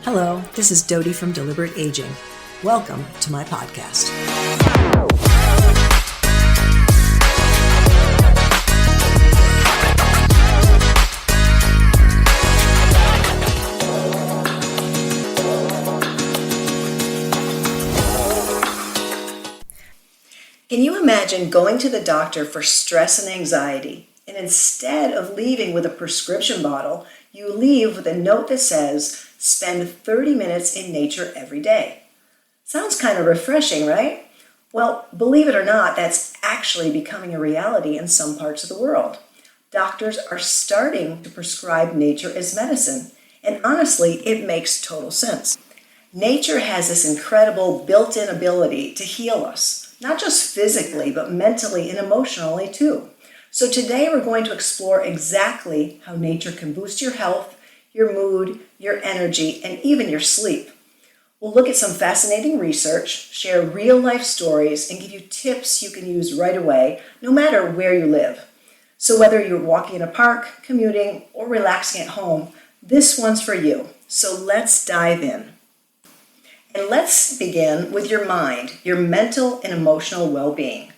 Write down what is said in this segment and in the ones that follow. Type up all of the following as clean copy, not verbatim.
Hello, this is Dodie from Deliberate Aging. Welcome to my podcast. Can you imagine going to the doctor for stress and anxiety, and instead of leaving with a prescription bottle, you leave with a note that says, spend 30 minutes in nature every day? Sounds kind of refreshing, right? Well, believe it or not, that's actually becoming a reality in some parts of the world. Doctors are starting to prescribe nature as medicine, and honestly, it makes total sense. Nature has this incredible built-in ability to heal us, not just physically, but mentally and emotionally too. So today we're going to explore exactly how nature can boost your health, your mood, your energy, and even your sleep. We'll look at some fascinating research, share real-life stories, and give you tips you can use right away, no matter where you live. So whether you're walking in a park, commuting, or relaxing at home, this one's for you. So let's dive in. And let's begin with your mind, your mental and emotional well-being.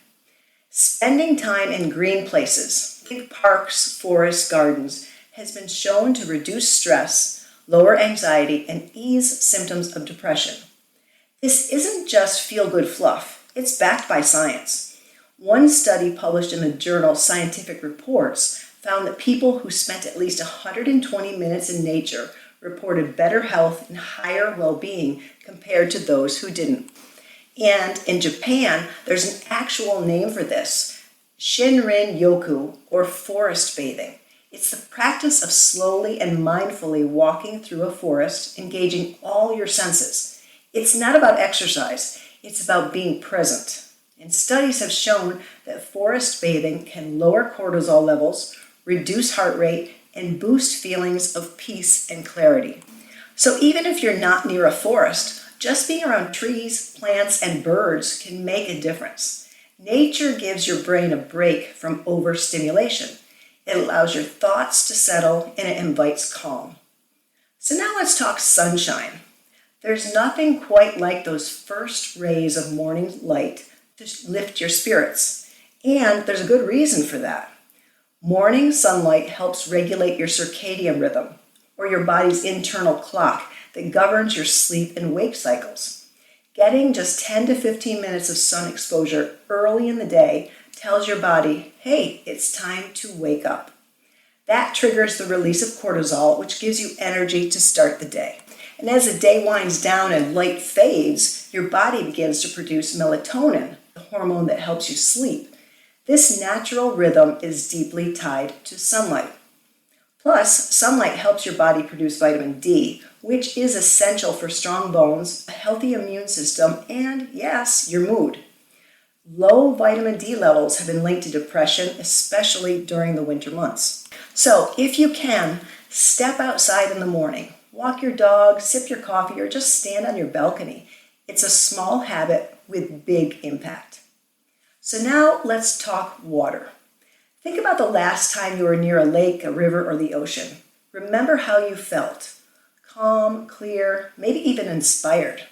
Spending time in green places, think parks, forests, gardens, has been shown to reduce stress, lower anxiety, and ease symptoms of depression. This isn't just feel-good fluff, it's backed by science. One study published in the journal Scientific Reports found that people who spent at least 120 minutes in nature reported better health and higher well-being compared to those who didn't. And in Japan, there's an actual name for this, Shinrin-yoku, or forest bathing. It's the practice of slowly and mindfully walking through a forest, engaging all your senses. It's not about exercise, it's about being present. And studies have shown that forest bathing can lower cortisol levels, reduce heart rate, and boost feelings of peace and clarity. So even if you're not near a forest, just being around trees, plants, and birds can make a difference. Nature gives your brain a break from overstimulation. It allows your thoughts to settle, and it invites calm. So now let's talk sunshine. There's nothing quite like those first rays of morning light to lift your spirits. And there's a good reason for that. Morning sunlight helps regulate your circadian rhythm, or your body's internal clock that governs your sleep and wake cycles. Getting just 10 to 15 minutes of sun exposure early in the day tells your body, hey, it's time to wake up. That triggers the release of cortisol, which gives you energy to start the day. And as the day winds down and light fades, your body begins to produce melatonin, the hormone that helps you sleep. This natural rhythm is deeply tied to sunlight. Plus, sunlight helps your body produce vitamin D, which is essential for strong bones, a healthy immune system, and yes, your mood. Low vitamin D levels have been linked to depression, especially during the winter months. So, if you can, step outside in the morning, walk your dog, sip your coffee, or just stand on your balcony. It's a small habit with big impact. So now let's talk water. Think about the last time you were near a lake, a river, or the ocean. Remember how you felt. Calm, clear, maybe even inspired.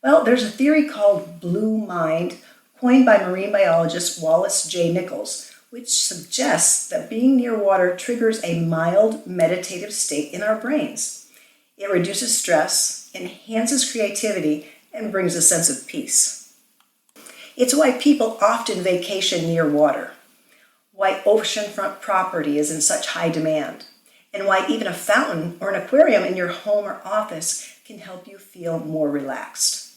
Well, there's a theory called blue mind, coined by marine biologist Wallace J. Nichols, which suggests that being near water triggers a mild meditative state in our brains. It reduces stress, enhances creativity, and brings a sense of peace. It's why people often vacation near water, why oceanfront property is in such high demand, and why even a fountain or an aquarium in your home or office can help you feel more relaxed.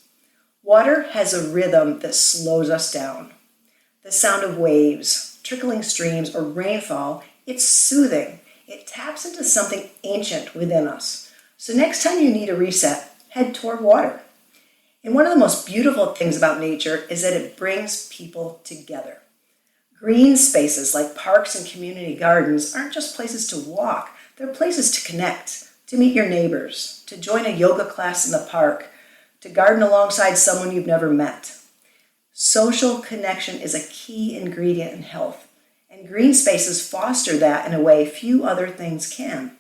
Water has a rhythm that slows us down. The sound of waves, trickling streams, or rainfall, it's soothing. It taps into something ancient within us. So next time you need a reset, head toward water. And one of the most beautiful things about nature is that it brings people together. Green spaces like parks and community gardens aren't just places to walk, they're places to connect, to meet your neighbors, to join a yoga class in the park, to garden alongside someone you've never met. Social connection is a key ingredient in health, and green spaces foster that in a way few other things can.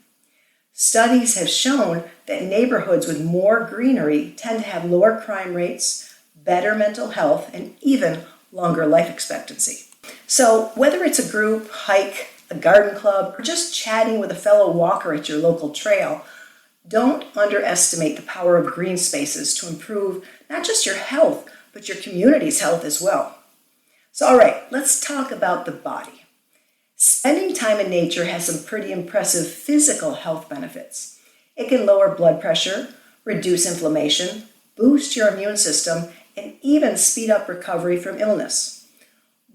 Studies have shown that neighborhoods with more greenery tend to have lower crime rates, better mental health, and even longer life expectancy. So whether it's a group hike, a garden club, or just chatting with a fellow walker at your local trail, don't underestimate the power of green spaces to improve not just your health, but your community's health as well. So all right, let's talk about the body. Spending time in nature has some pretty impressive physical health benefits. It can lower blood pressure, reduce inflammation, boost your immune system, and even speed up recovery from illness.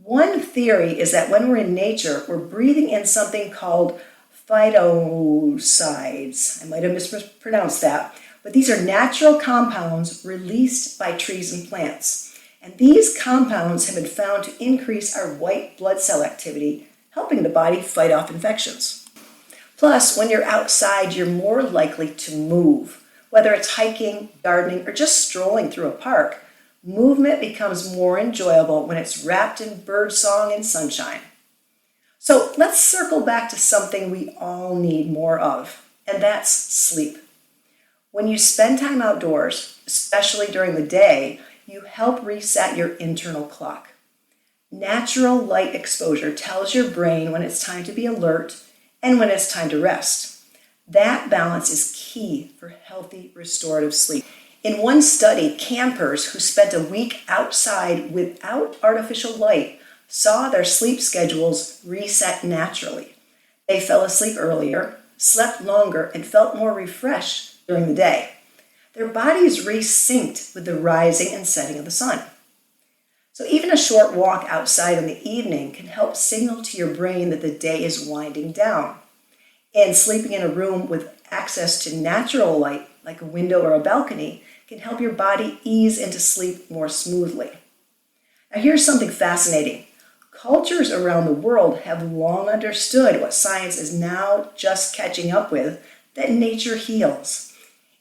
One theory is that when we're in nature, we're breathing in something called phytoncides. I might have mispronounced that, but these are natural compounds released by trees and plants. And these compounds have been found to increase our white blood cell activity, helping the body fight off infections. Plus, when you're outside, you're more likely to move. Whether it's hiking, gardening, or just strolling through a park, movement becomes more enjoyable when it's wrapped in birdsong and sunshine. So let's circle back to something we all need more of, and that's sleep. When you spend time outdoors, especially during the day, you help reset your internal clock. Natural light exposure tells your brain when it's time to be alert and when it's time to rest. That balance is key for healthy restorative sleep. In one study, campers who spent a week outside without artificial light saw their sleep schedules reset naturally. They fell asleep earlier, slept longer, and felt more refreshed during the day. Their bodies resynced with the rising and setting of the sun. So even a short walk outside in the evening can help signal to your brain that the day is winding down. And sleeping in a room with access to natural light, like a window or a balcony, can help your body ease into sleep more smoothly. Now here's something fascinating. Cultures around the world have long understood what science is now just catching up with, that nature heals.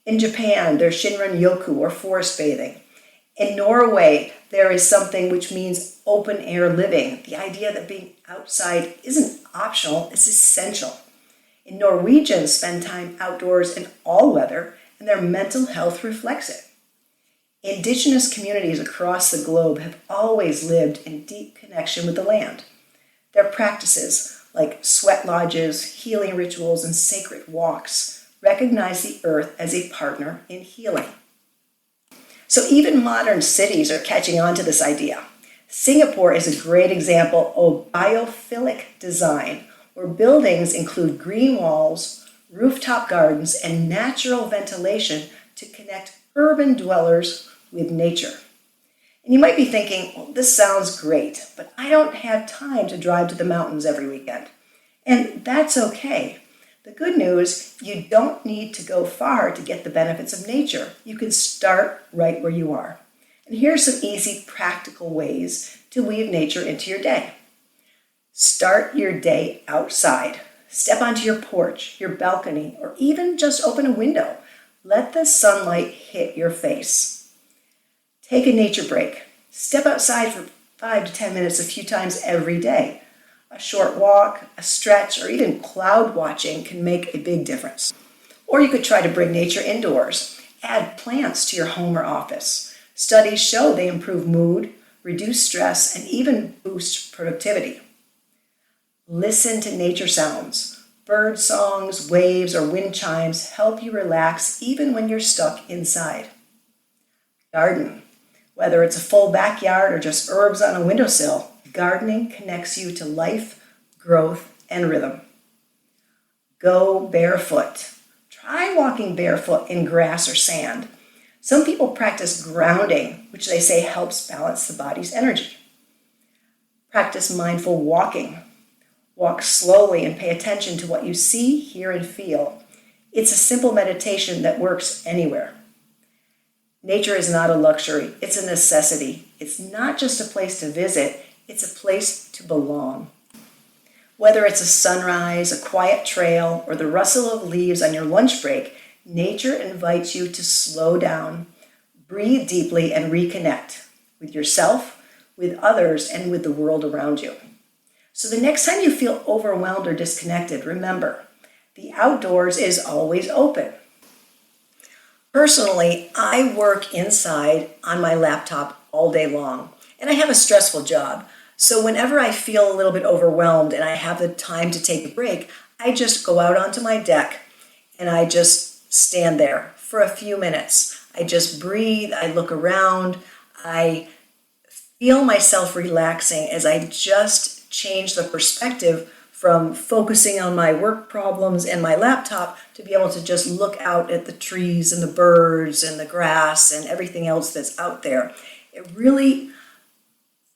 In Japan, there's Shinrin-yoku, or forest bathing. In Norway, there is something which means open air living, the idea that being outside isn't optional, it's essential. And Norwegians spend time outdoors in all weather, and their mental health reflects it. Indigenous communities across the globe have always lived in deep connection with the land. Their practices, like sweat lodges, healing rituals, and sacred walks, recognize the earth as a partner in healing. So even modern cities are catching on to this idea. Singapore is a great example of biophilic design, where buildings include green walls, rooftop gardens, and natural ventilation to connect urban dwellers with nature. And you might be thinking, well, this sounds great, but I don't have time to drive to the mountains every weekend. And that's okay. The good news, you don't need to go far to get the benefits of nature. You can start right where you are. And here's some easy, practical ways to weave nature into your day. Start your day outside. Step onto your porch, your balcony, or even just open a window. Let the sunlight hit your face. Take a nature break. Step outside for 5 to 10 minutes a few times every day. A short walk, a stretch, or even cloud watching can make a big difference. Or you could try to bring nature indoors. Add plants to your home or office. Studies show they improve mood, reduce stress, and even boost productivity. Listen to nature sounds. Bird songs, waves, or wind chimes help you relax even when you're stuck inside. Garden. Whether it's a full backyard or just herbs on a windowsill, gardening connects you to life, growth, and rhythm. Go barefoot. Try walking barefoot in grass or sand. Some people practice grounding, which they say helps balance the body's energy. Practice mindful walking. Walk slowly and pay attention to what you see, hear, and feel. It's a simple meditation that works anywhere. Nature is not a luxury, it's a necessity. It's not just a place to visit, it's a place to belong. Whether it's a sunrise, a quiet trail, or the rustle of leaves on your lunch break, nature invites you to slow down, breathe deeply, and reconnect with yourself, with others, and with the world around you. So the next time you feel overwhelmed or disconnected, remember, The outdoors is always open. Personally, I work inside on my laptop all day long, and I have a stressful job. So whenever I feel a little bit overwhelmed and I have the time to take a break, I just go out onto my deck and I just stand there for a few minutes. I just breathe, I look around, I feel myself relaxing as I just change the perspective from focusing on my work problems and my laptop to be able to just look out at the trees and the birds and the grass and everything else that's out there. It really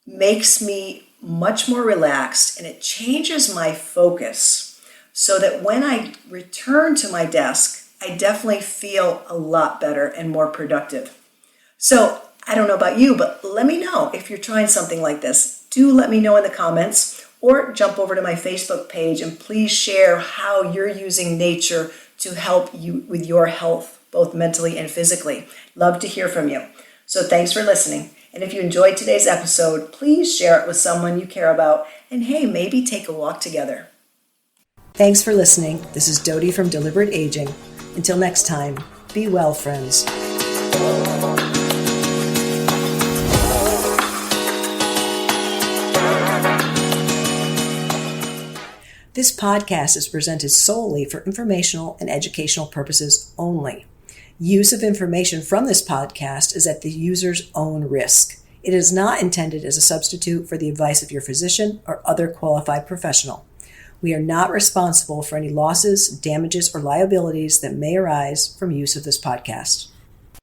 makes me much more relaxed, and it changes my focus so that when I return to my desk, I definitely feel a lot better and more productive. So I don't know about you, but let me know if you're trying something like this. Do let me know in the comments, or jump over to my Facebook page and please share how you're using nature to help you with your health, both mentally and physically. Love to hear from you. So thanks for listening. And if you enjoyed today's episode, please share it with someone you care about. And hey, maybe take a walk together. Thanks for listening. This is Dodie from Deliberate Aging. Until next time, be well, friends. This podcast is presented solely for informational and educational purposes only. Use of information from this podcast is at the user's own risk. It is not intended as a substitute for the advice of your physician or other qualified professional. We are not responsible for any losses, damages, or liabilities that may arise from use of this podcast.